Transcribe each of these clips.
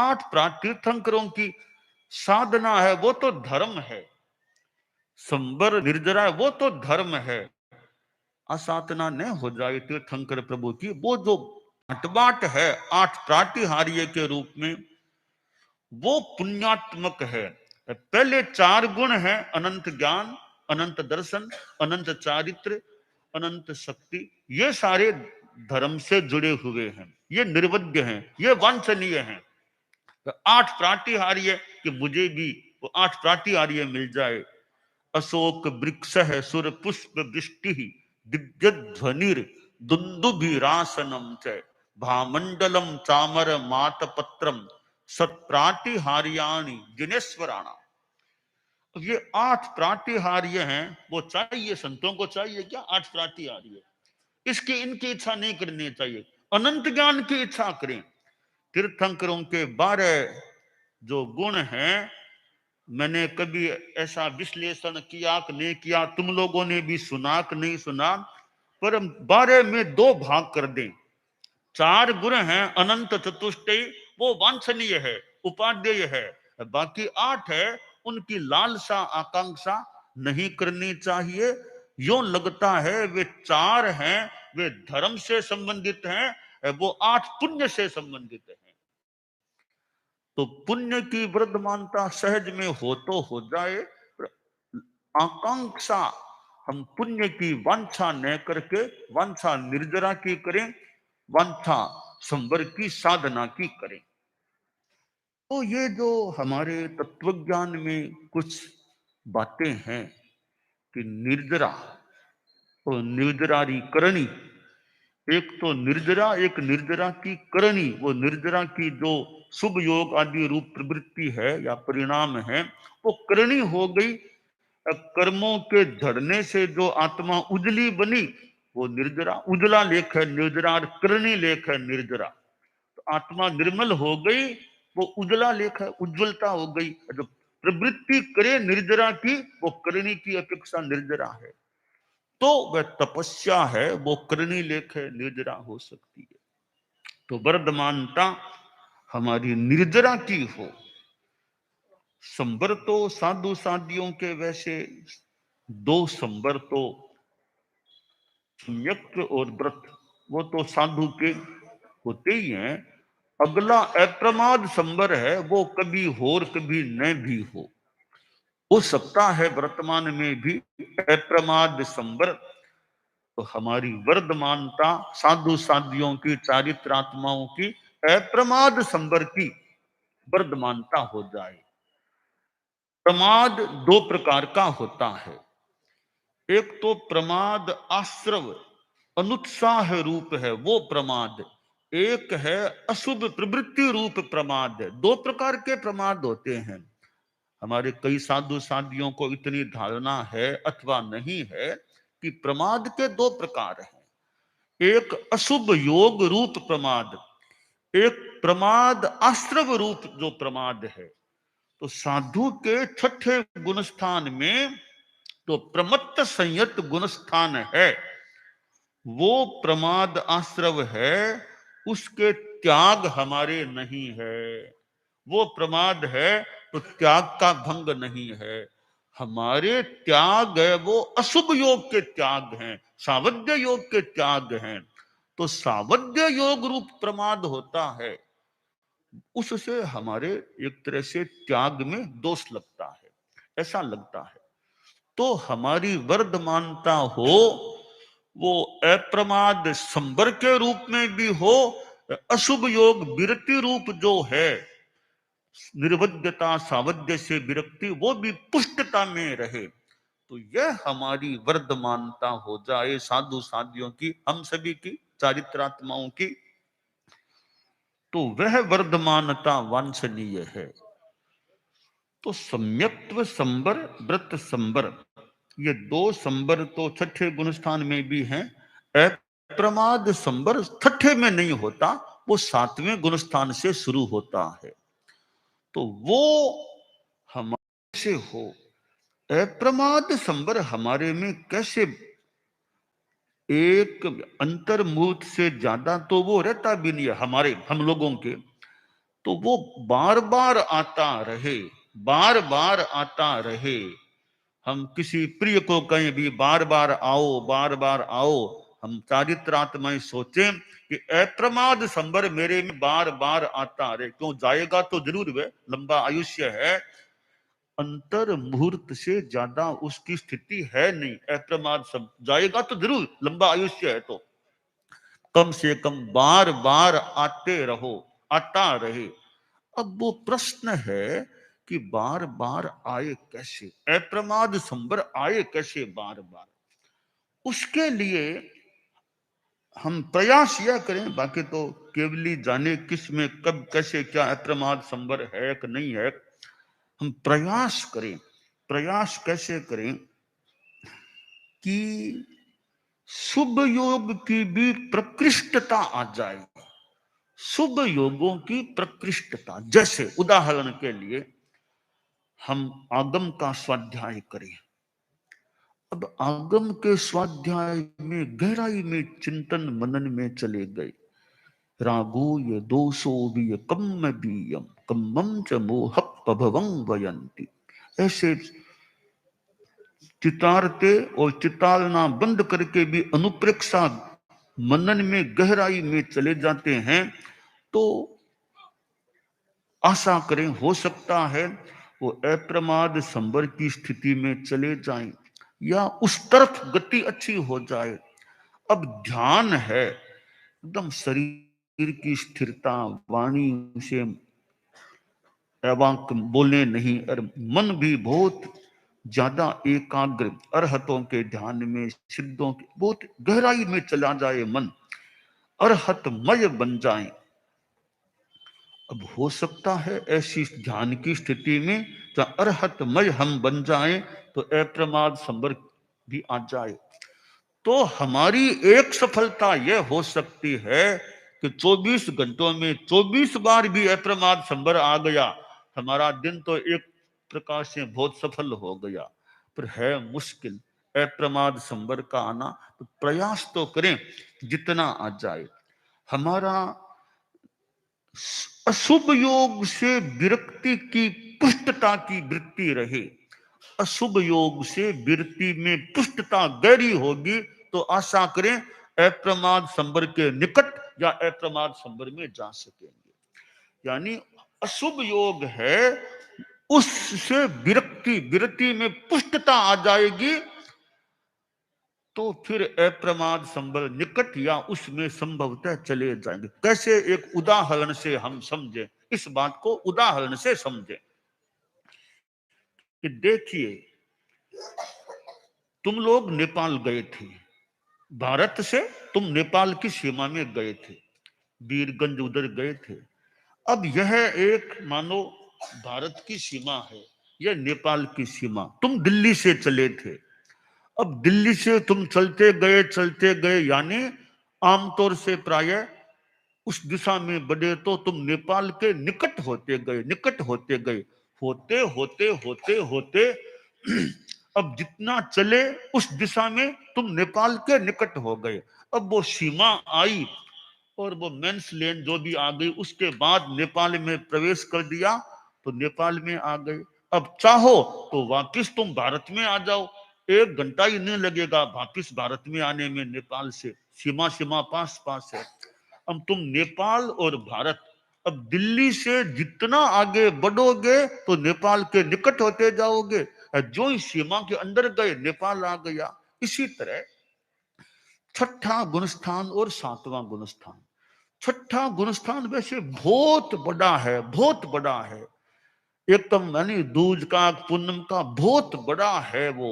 8 तीर्थंकरों की साधना है, वो तो धर्म है। संबर निर्जरा है, वो तो धर्म है। असाधना न हो जाए तीर्थंकर प्रभु की, वो जो बटबाट है 8 प्रातिहार्य के रूप में, वो पुण्यात्मक है। पहले 4 गुण हैं, अनंत ज्ञान, अनंत दर्शन, अनंत चारित्र, अनंत शक्ति। ये सारे धर्म से जुड़े हुए हैं, ये निर्वध्य हैं, ये वांछनीय हैं। 8 प्रातिहार्य कि मुझे भी वो 8 प्रातिहार्य मिल जाए। अशोक वृक्ष है सुर पुष्प वृष्टि, दिव्य ध्वनिर दुंदुभिरासनम च, भामंडलम चामर मातपत्रम सत्प्रातिहार्याणि जिनेश्वराणा। ये 8 प्रातिहार्य हैं, वो चाहिए संतों को, चाहिए क्या 8 प्रातिहार्य? इसकी इनकी इच्छा नहीं करनी चाहिए, अनंत ज्ञान की इच्छा करें। तीर्थंकरों के 12 जो गुण हैं, मैंने कभी ऐसा विश्लेषण किया कि नहीं किया, तुम लोगों ने भी सुना कि नहीं सुना, पर 12 में 2 भाग कर दें। 4 गुण हैं अनंत चतुष्टय, वो वांछनीय है, उपादेय है। बाकी 8 है, उनकी लालसा आकांक्षा नहीं करनी चाहिए। यूं लगता है वे 4 हैं, वे धर्म से संबंधित हैं, वो 8 पुण्य से संबंधित हैं। तो पुण्य की वर्धमानता सहज में हो तो हो जाए, आकांक्षा हम पुण्य की वांछा न करके वांछा निर्जरा की करें, वांछा संवर की साधना की करें। तो ये जो हमारे तत्वज्ञान में कुछ बातें हैं कि निर्जरा और निर्जरारी करणी, एक तो निर्जरा, एक निर्जरा की करणी। वो निर्जरा की जो शुभ योग आदि रूप प्रवृत्ति है या परिणाम है, वो करणी हो गई। कर्मों के झड़ने से जो आत्मा उजली बनी, वो निर्जरा। उजला लेख है निर्जरा, और करणी लेख है निर्जरा। तो आत्मा निर्मल हो गई, वो उजला लेख है, उज्जवलता हो गई। जो प्रवृत्ति करे निर्जरा की, वो करणी की अपेक्षा निर्जरा है। तो वह तपस्या है, वो करणी लेख है, निर्जरा हो सकती है। तो वर्धमानता हमारी निर्जरा की हो। संबर तो साधु साधियों के वैसे 2 संबर तो सम्यक और व्रत, वो तो साधु के होते ही हैं। अगला अप्रमाद संबर है, वो कभी हो और कभी न भी हो सकता है वर्तमान में भी अप्रमाद संबर। तो हमारी वर्धमानता साधु साधियों की, चारित्रात्माओं की अप्रमाद संबर की वर्धमानता हो जाए। प्रमाद 2 प्रकार का होता है। एक तो प्रमाद आश्रव अनुत्साह रूप है, वो प्रमाद। एक है अशुभ प्रवृत्ति रूप प्रमाद। 2 प्रकार के प्रमाद होते हैं। हमारे कई साधु साधियों को इतनी धारणा है अथवा नहीं है कि प्रमाद के 2 प्रकार हैं। एक अशुभ योग रूप प्रमाद, एक प्रमाद आश्रव रूप जो प्रमाद है। तो साधु के 6ठे गुणस्थान में तो प्रमत्त संयत गुणस्थान है, वो प्रमाद आश्रव है, उसके त्याग हमारे नहीं है। वो प्रमाद है तो त्याग का भंग नहीं है। हमारे त्याग है वो अशुभ योग के त्याग हैं, सावध्य योग के त्याग हैं। तो सावध्य योग रूप प्रमाद होता है, उससे हमारे एक तरह से त्याग में दोष लगता है, ऐसा लगता है। तो हमारी वर्धमानता हो, वो अप्रमाद संबर के रूप में भी हो, अशुभ योग विरति रूप जो है, निर्वध्यता सावध्य से विरक्ति, वो भी पुष्टता में रहे। तो यह हमारी वर्धमानता हो जाए साधु साधियों की, हम सभी की, चारित्रात्माओं की। तो वह वर्धमानता वांछनीय है। तो सम्यक्त्व संबर, व्रत संबर, ये 2 संबर तो 6ठे गुणस्थान में भी हैं। अप्रमाद संबर 6ठे में नहीं होता, वो 7वें गुणस्थान से शुरू होता है। तो वो हमारे से हो। अप्रमाद संबर हमारे में कैसे, एक अंतर्मुहूर्त से ज्यादा तो वो रहता भी नहीं है हमारे, हम लोगों के। तो वो बार बार आता रहे, बार बार आता रहे। हम किसी प्रिय को कहें भी बार बार आओ, बार बार आओ, हम चारित्रात्मय सोचें कि अप्रमाद संबर मेरे में बार बार आता रहे। क्यों जाएगा तो जरूर वे, लंबा आयुष्य है, अंतर मुहूर्त से ज्यादा उसकी स्थिति है नहीं। अप्रमाद सब जाएगा तो जरूर, लंबा आयुष्य है तो कम से कम बार बार आते रहो, आता रहे। अब वो प्रश्न है कि बार बार आए कैसे, अप्रमाद संबर आए कैसे बार बार। उसके लिए हम प्रयास यह करें, बाकी तो केवली जाने किस में कब कैसे क्या अप्रमाद संबर है कि नहीं है। हम प्रयास करें, प्रयास कैसे करें कि शुभ योग की भी प्रकृष्टता आ जाए। शुभ योगों की प्रकृष्टता, जैसे उदाहरण के लिए हम आगम का स्वाध्याय करें। अब आगम के स्वाध्याय में गहराई में चिंतन मनन में चले गए। रागो ये दोषो भी कम बीयम कम्मम च मोह पभवं वयंती, ऐसे चितारते और चितालना बंद करके भी अनुप्रेक्षा मनन में गहराई में चले जाते हैं। तो आशा करें हो सकता है वो अप्रमाद संबर की स्थिति में चले जाएं या उस तरफ गति अच्छी हो जाए। अब ध्यान है एकदम शरीर की स्थिरता, वाणी से अवाक बोले नहीं, और मन भी बहुत ज्यादा एकाग्र, अरहतों के ध्यान में, सिद्धों के बहुत गहराई में चला जाए, मन अरहतमय बन जाए। अब हो सकता है ऐसी ध्यान की स्थिति में जहां अरहतमय हम बन जाएं तो अप्रमाद संबर भी आ जाए। तो हमारी एक सफलता यह हो सकती है कि 24 घंटों में 24 बार भी अप्रमाद संबर आ गया, हमारा दिन तो एक प्रकार से बहुत सफल हो गया। पर है मुश्किल अप्रमाद संबर का आना, तो प्रयास तो करें जितना आ जाए। हमारा अशुभ योग से विरक्ति की पुष्टता की वृत्ति रहे। अशुभ योग से विरक्ति में पुष्टता गहरी होगी तो आशा करें अप्रमाद संबर के निकट या अप्रमाद संबर में जा सकेंगे। यानी अशुभ योग है, उससे विरक्ति, विरक्ति में पुष्टता आ जाएगी तो फिर अप्रमाद संबल निकट या उसमें संभवतः चले जाएंगे। कैसे, एक उदाहरण से हम समझे, इस बात को उदाहरण से समझे कि देखिए तुम लोग नेपाल गए थे, भारत से तुम नेपाल की सीमा में गए थे, वीरगंज उधर गए थे। अब यह एक मानो भारत की सीमा है, यह नेपाल की सीमा, तुम दिल्ली से चले थे। अब दिल्ली से तुम चलते गए, यानी आमतौर से प्राय उस दिशा में बढ़े तो तुम नेपाल के निकट होते गए, निकट होते गए, होते होते होते होते अब जितना चले उस दिशा में तुम नेपाल के निकट हो गए। अब वो सीमा आई और वो मेंस लेन जो भी आ गई, उसके बाद नेपाल में प्रवेश कर दिया तो नेपाल में आ गए। अब चाहो तो वापिस तुम भारत में आ जाओ, 1 घंटा ही नहीं लगेगा वापिस भारत में आने में नेपाल से, सीमा पास पास है। अब तुम नेपाल और भारत, अब दिल्ली से जितना आगे बढ़ोगे तो नेपाल के निकट होते जाओगे, जो ही सीमा के अंदर गए नेपाल आ गया। इसी तरह छठा गुणस्थान और सातवां गुणस्थान, छठा गुणस्थान वैसे बहुत बड़ा है, बहुत बड़ा है, एकदम यानी दूज का पूनम का बहुत बड़ा है वो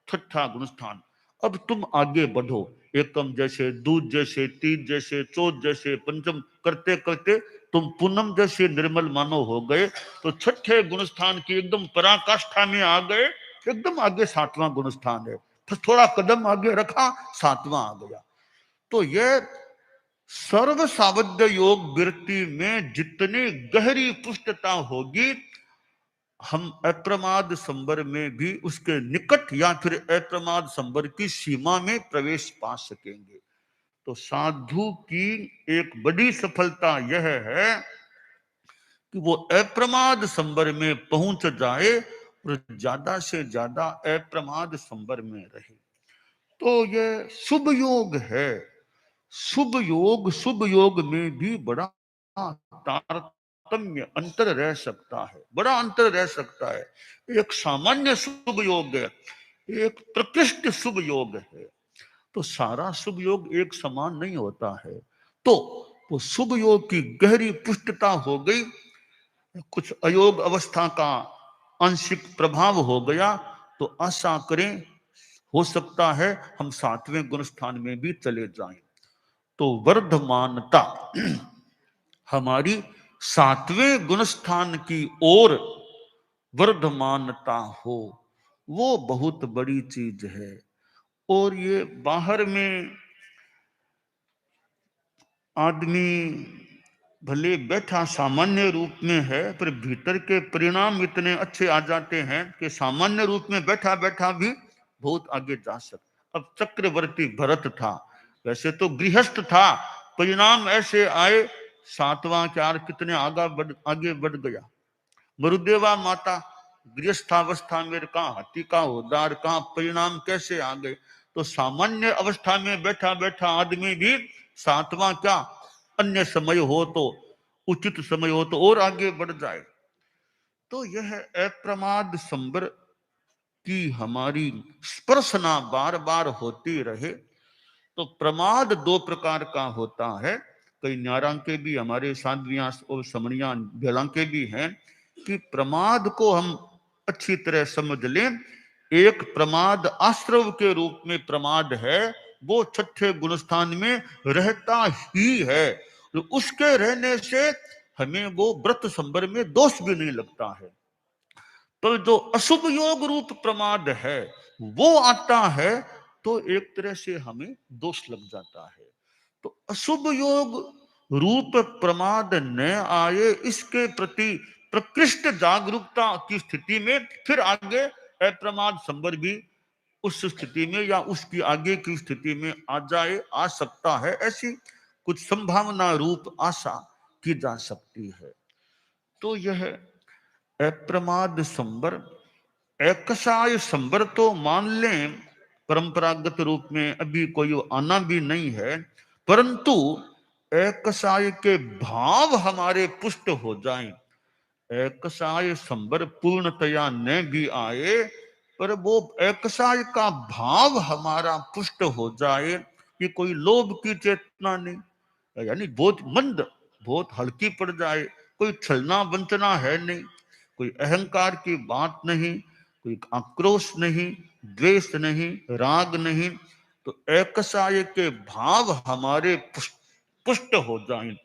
छठा गुणस्थान। अब तुम आगे बढ़ो, एकम जैसे, दूज जैसे, तीज जैसे, चौथ जैसे, पंचम करते करते तुम पूनम जैसे निर्मल मानो हो गए, तो छठे गुणस्थान की एकदम पराकाष्ठा में आ गए, एकदम आगे सातवां गुणस्थान है, फिर थोड़ा कदम आगे रखा सातवां आ गया। तो यह सर्व सावध्य योग वृत्ति में जितनी गहरी पुष्टता होगी, हम अप्रमाद संबर में भी उसके निकट या फिर अप्रमाद संबर की सीमा में प्रवेश पा सकेंगे। तो साधु की एक बड़ी सफलता यह है कि वो अप्रमाद संबर में पहुंच जाए और ज्यादा से ज्यादा अप्रमाद संबर में रहे। तो ये शुभ योग है। शुभ योग में भी बड़ा तारतम्य अंतर रह सकता है, बड़ा अंतर रह सकता है। एक सामान्य शुभ योग है, एक प्रकृष्ट शुभ योग है। तो सारा शुभ योग एक समान नहीं होता है। तो वो शुभ योग की गहरी पुष्टता हो गई, कुछ अयोग अवस्था का आंशिक प्रभाव हो गया, तो आशा करें हो सकता है हम 7वें गुण स्थान में भी चले जाएं। तो वर्धमानता हमारी 7वें गुण स्थान की ओर वर्धमानता हो, वो बहुत बड़ी चीज है। और ये बाहर में आदमी भले बैठा सामान्य रूप में है, पर भीतर के परिणाम इतने अच्छे आ जाते हैं कि सामान्य रूप में बैठा बैठा भी बहुत आगे जा सकता। अब चक्रवर्ती भरत था, वैसे तो गृहस्थ था, परिणाम ऐसे आए, 7वां चार कितने आगे बढ़ गया। मरुदेवा माता गृहस्थावस्था में कहाँ हाथी का होदार, कहाँ परिणाम कैसे आ गए। तो सामान्य अवस्था में बैठा बैठा आदमी भी 7वां क्या अन्य समय हो तो, उचित समय हो तो और आगे बढ़ जाए। तो यह अप्रमाद संबर की हमारी स्पर्शना बार बार होती रहे। तो प्रमाद दो प्रकार का होता है, कई न्यारा के भी, हमारे साध्वियां और समणियां भेड़ा के भी हैं, कि प्रमाद को हम अच्छी तरह समझ लें। एक प्रमाद आश्रव के रूप में प्रमाद है, वो 6ठे गुणस्थान में रहता ही है। तो उसके रहने से हमें वो व्रत संबर में दोष भी नहीं लगता है। तो जो अशुभ योग रूप प्रमाद है वो आता है, तो एक तरह से हमें दोष लग जाता है। तो अशुभ योग रूप प्रमाद न आए, इसके प्रति प्रकृष्ट जागरूकता की स्थिति में फिर आगे अप्रमाद संबर भी उस स्थिति में या उसकी आगे की स्थिति में आ जाए, आ सकता है। ऐसी कुछ संभावना रूप आशा की जा सकती है। तो यह अप्रमाद संबर, एकसाय संबर तो मान लें परंपरागत रूप में अभी कोई आना भी नहीं है, परंतु एकसाय के भाव हमारे पुष्ट हो जाएं, एकसाय संबर पूर्णतया न भी आए, पर वो एकसाय का भाव हमारा पुष्ट हो जाए कि कोई लोभ की चेतना नहीं, यानी बहुत मंद, बहुत हल्की पड़ जाए, कोई छलना वंचना है नहीं, कोई अहंकार की बात नहीं, कोई आक्रोश नहीं, द्वेष नहीं, राग नहीं। तो एकसाय के भाव हमारे पुष्ट हो जाए।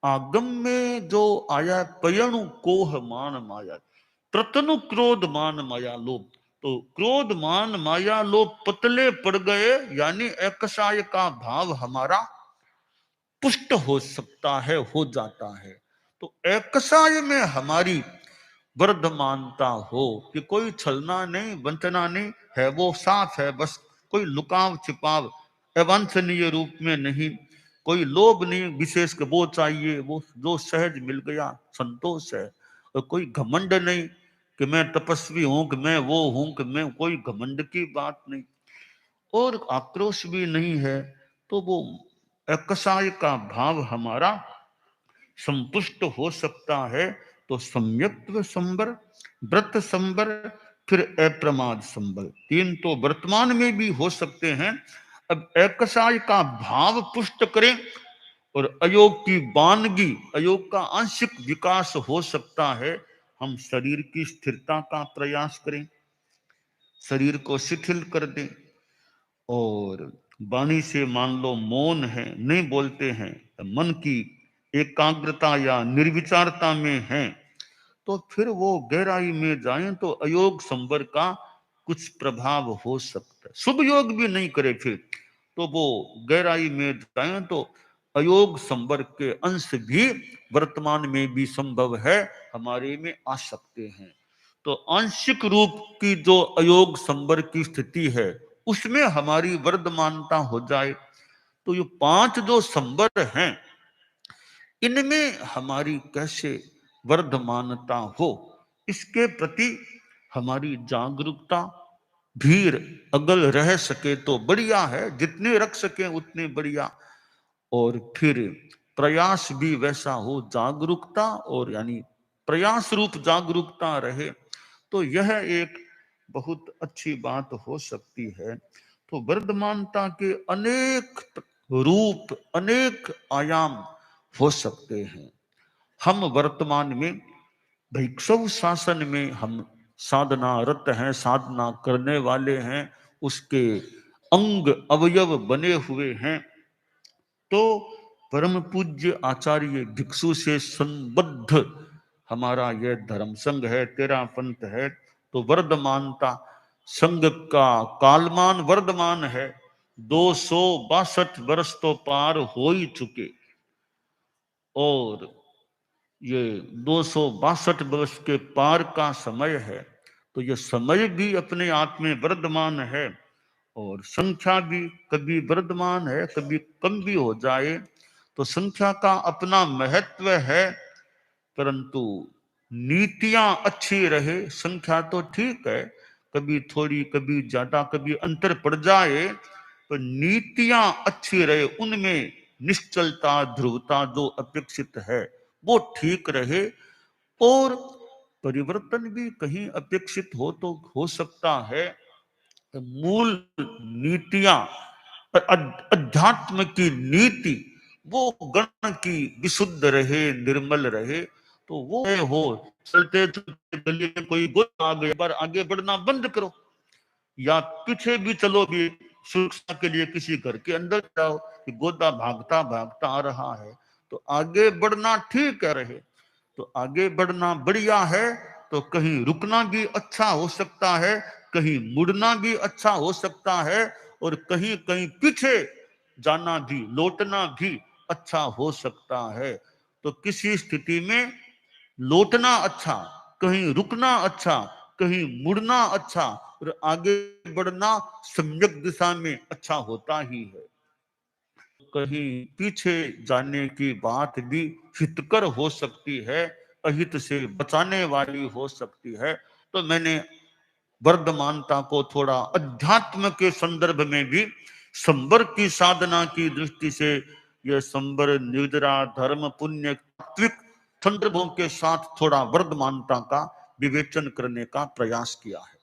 आगम में जो आया पयणु कोह मान माया, प्रतनु क्रोध मान माया लोभ। तो क्रोध मान माया लोभ पतले पड़ गए, यानी एकसाय का भाव हमारा पुष्ट हो सकता है, हो जाता है। तो एकसाय में हमारी वर्धमानता हो कि कोई छलना नहीं, वंचना नहीं है, वो साफ है, बस कोई लुकाव छिपाव अवांछनीय रूप में नहीं, कोई लोभ नहीं विशेष के वो चाहिए, वो जो सहज मिल गया संतोष है। और कोई घमंड नहीं कि मैं तपस्वी हूं, कि मैं वो हूं, कि मैं, कोई घमंड की बात नहीं, और आक्रोश भी नहीं है। तो वो अकसाय का भाव हमारा संपुष्ट हो सकता है। तो सम्यक्त्व संबर, व्रत संबर, फिर अप्रमाद संबर, तीन तो वर्तमान में भी हो सकते हैं। अब एकसाय का भाव पुष्ट करें और अयोग की वानगी, अयोग का आंशिक विकास हो सकता है। हम शरीर की स्थिरता का प्रयास करें, शरीर को शिथिल कर दें, और वाणी से मान लो मौन है, नहीं बोलते हैं, मन की एकाग्रता या निर्विचारता में है, तो फिर वो गहराई में जाएं तो अयोग संवर का कुछ प्रभाव हो सकता है। शुभ योग भी नहीं करे फिर तो वो गहराई में जाएं तो अयोग संवर के अंश भी वर्तमान में भी संभव है, हमारे में आ सकते हैं। तो आंशिक रूप की जो अयोग संवर की स्थिति है उसमें हमारी वर्धमानता हो जाए, तो ये 5 जो संवर हैं इनमें हमारी कैसे वर्धमानता हो, इसके प्रति हमारी जागरूकता भीड़ अगल रह सके तो बढ़िया है, जितने रख सके उतने बढ़िया। और फिर प्रयास भी वैसा हो, जागरूकता और यानी प्रयास रूप जागरूकता रहे, तो यह एक बहुत अच्छी बात हो सकती है। तो वर्धमानता के अनेक रूप, अनेक आयाम हो सकते हैं। हम वर्तमान में भिक्षु शासन में हम साधना रत हैं, साधना करने वाले हैं, उसके अंग अवयव बने हुए हैं। तो परम पूज्य आचार्य भिक्षु से संबद्ध हमारा यह धर्म संघ है, तेरा पंथ है। तो वर्धमानता संघ का कालमान वर्धमान है, 262 वर्ष तो पार हो ही चुके, और ये 262 के पार का समय है। तो ये समय भी अपने आप में वर्धमान है, और संख्या भी कभी वर्धमान है, कभी कम भी हो जाए। तो संख्या का अपना महत्व है, परंतु नीतियां अच्छी रहे। संख्या तो ठीक है, कभी थोड़ी कभी ज्यादा कभी अंतर पड़ जाए, तो नीतियां अच्छी रहे, उनमें निश्चलता ध्रुवता जो अपेक्षित है वो ठीक रहे। और परिवर्तन भी कहीं अपेक्षित हो तो हो सकता है। मूल नीतियां, अध्यात्म की नीति वो गण की विशुद्ध रहे, निर्मल रहे, तो वो हो। चलते चलते गली में कोई गुण आ गया, बार आगे बढ़ना बंद करो, या पीछे भी चलो भी, सुरक्षा के लिए किसी घर के अंदर जाओ कि गोदा भागता भागता आ रहा है, तो आगे बढ़ना ठीक है रहे। तो आगे बढ़ना बढ़िया है। तो कहीं रुकना भी अच्छा हो सकता है, कहीं मुड़ना भी अच्छा हो सकता है, और कहीं कहीं पीछे जाना भी, लौटना भी अच्छा हो सकता है। तो किसी स्थिति में लौटना अच्छा, कहीं रुकना अच्छा, कहीं मुड़ना अच्छा, और आगे बढ़ना सम्यक दिशा में अच्छा होता ही है। कहीं पीछे जाने की बात भी हितकर हो सकती है, अहित से बचाने वाली हो सकती है। तो मैंने वर्धमानता को थोड़ा अध्यात्म के संदर्भ में भी, संबर की साधना की दृष्टि से, यह संबर निद्रा धर्म पुण्य तात्विक संदर्भों के साथ थोड़ा वर्धमानता का विवेचन करने का प्रयास किया है।